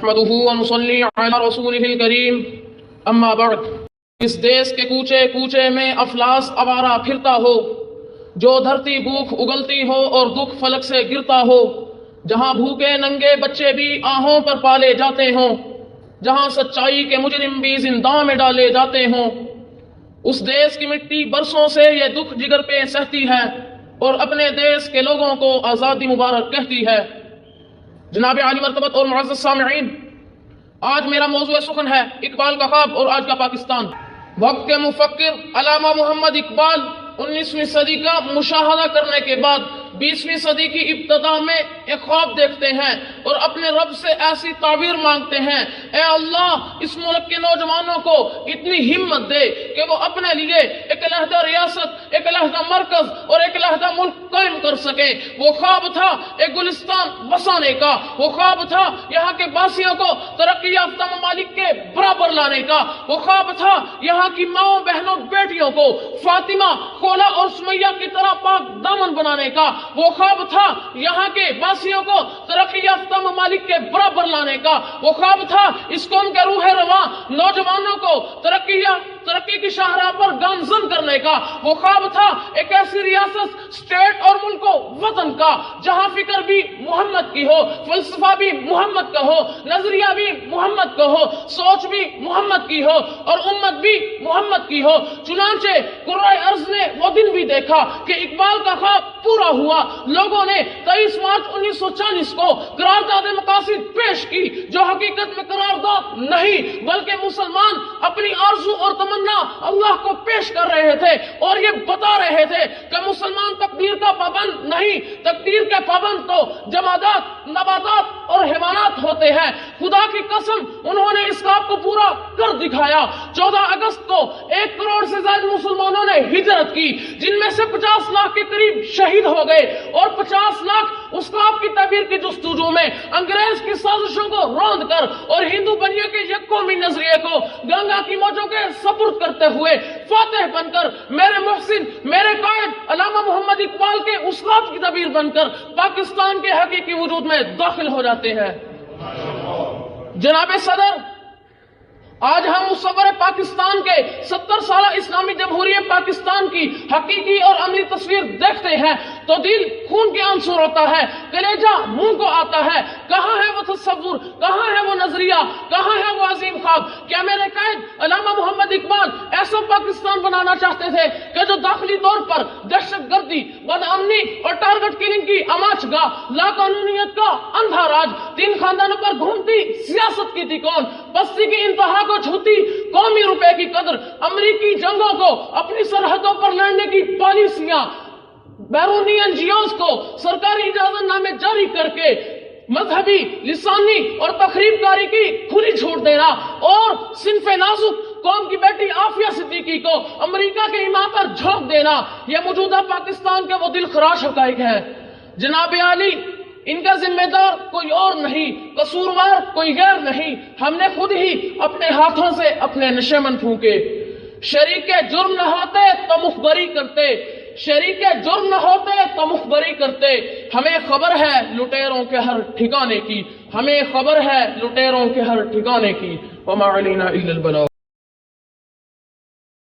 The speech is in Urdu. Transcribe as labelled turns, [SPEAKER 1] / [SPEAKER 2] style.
[SPEAKER 1] نحمده ونصلي على رسوله الكريم اما بعد۔ اس دیس کے کوچے کوچے میں افلاس آوارہ پھرتا ہو، جو دھرتی بھوک اگلتی ہو اور دکھ فلک سے گرتا ہو، جہاں بھوکے ننگے بچے بھی آہوں پر پالے جاتے ہوں، جہاں سچائی کے مجرم بھی زنداں میں ڈالے جاتے ہوں، اس دیس کی مٹی برسوں سے یہ دکھ جگر پہ سہتی ہے اور اپنے دیس کے لوگوں کو آزادی مبارک کہتی ہے۔ جناب عالی مرتبت اور معزز سامعین، آج میرا موضوع سخن ہے اقبال کا خواب اور آج کا پاکستان۔ وقت کے مفکر علامہ محمد اقبال 19ویں صدی کا مشاہدہ کرنے کے بعد 20ویں صدی کی ابتدا میں ایک خواب دیکھتے ہیں اور اپنے رب سے ایسی تعبیر مانگتے ہیں، اے اللہ اس ملک کے نوجوانوں کو اتنی ہمت دے کہ وہ اپنے لیے ایک علیحدہ ریاست، ایک علیحدہ مرکز اور ایک علیحدہ ملک قائم کر سکیں۔ وہ خواب تھا ایک گلستان بسانے کا، وہ خواب تھا یہاں کے باسیوں کو ترقی یافتہ ممالک کے برابر لانے کا، وہ خواب تھا یہاں کی ماؤں بہنوں بیٹیوں کو فاطمہ، خولا اور سمیہ کی طرح پاک دامن بنانے کا، وہ خواب تھا یہاں کے باسیوں کو ترقی یافتہ ممالک کے برابر لانے کا، وہ خواب تھا اس قوم کے روح رواں نوجوانوں کو ترقی کی شاہراہ پر گامزن کرنے کا، وہ خواب تھا ایک ایسی ریاست، اسٹیٹ اور ملک و وطن کا جہاں فکر بھی محمد کی ہو، فلسفہ بھی محمد کا ہو، نظریہ بھی محمد کا ہو، سوچ بھی محمد کی ہو اور امت بھی محمد کی ہو۔ چنانچہ قرائے ارض نے وہ دن بھی دیکھا کہ اقبال کا خواب پورا ہوا۔ لوگوں نے 23 مارچ 1940 کو قرارداد مقاصد پیش کی، جو حقیقت میں قرارداد نہیں بلکہ مسلمان اپنی آرزو اور تمنا اللہ کو پیش کر رہے تھے اور یہ بتا رہے تھے کہ مسلمان تقدیر کا پابند نہیں، تقدیر کے پابند تو جمادات، نباتات اور حیوانات ہوتے ہیں۔ خدا کی قسم انہوں نے اس خواب کو پورا کر دکھایا۔ 14 اگست کو 1 کروڑ سے زائد مسلمانوں نے ہجرت کی، جن میں سے 50 لاکھ کے قریب شہید ہو گئے اور 50 لاکھ اس خواب کی تعبیر کی جستجو میں انگریز کی سازشوں کو روند کر اور ہندو بنیوں کے یک قومی نظریے کو گنگا کی موجوں کے سپرد کرتے ہوئے فاتح بن کر، میرے محسن، میرے قائد علامہ محمد اقبال کے اس خواب کی تعبیر بن کر پاکستان کے حقیقی وجود میں داخل ہو جاتے ہیں۔ جناب صدر، آج ہم مصور پاکستان کے 70 سالہ اسلامی جمہوریہ پاکستان کی حقیقی اور عملی تصویر دیکھتے ہیں تو دل خون کے آنسو روتا ہے، کلیجہ منہ کو آتا ہے۔ کہاں ہے وہ تصور، کہاں ہے وہ نظریہ، کہاں ہے وہ عظیم خواب؟ کیا میرے قائد علامہ محمد اقبال ایسا پاکستان بنانا چاہتے تھے کہ جو داخلی طور پر دہشت گردی، بد امنی اور ٹارگٹ کلنگ کی اماچ گاہ، لاقانونیت کا اندھا راج، 3 خاندانوں پر گھومتی سیاست کی تھی کون، بستی کی انتہا کو چھوتی قومی روپے کی قدر، امریکی جنگوں کو اپنی سرحدوں پر لڑنے کی پالیسیاں، بیرونی NGOs کو سرکاری اجازت نامے جاری کر کے مذہبی، لسانی اور تخریب کاری کی کھلی چھوٹ دینا اور صنف نازک قوم کی بیٹی عافیہ صدیقی کو امریکہ کے ایمان پر جھونک دینا، یہ موجودہ پاکستان کے وہ دل خراش حقائق ہے۔ جناب عالی، ان کا ذمہ دار کوئی اور نہیں، قصوروار کوئی غیر نہیں، ہم نے خود ہی اپنے ہاتھوں سے اپنے نشیمن پھونکے۔ شریک جرم نہ ہوتے تو مخبری کرتے، شریک جرم نہ ہوتے تو مخبری کرتے۔ ہمیں خبر ہے لٹیروں کے ہر ٹھکانے کی، ہمیں خبر ہے لٹیروں کے ہر ٹھکانے کی۔ وما علینا الا البلاغ۔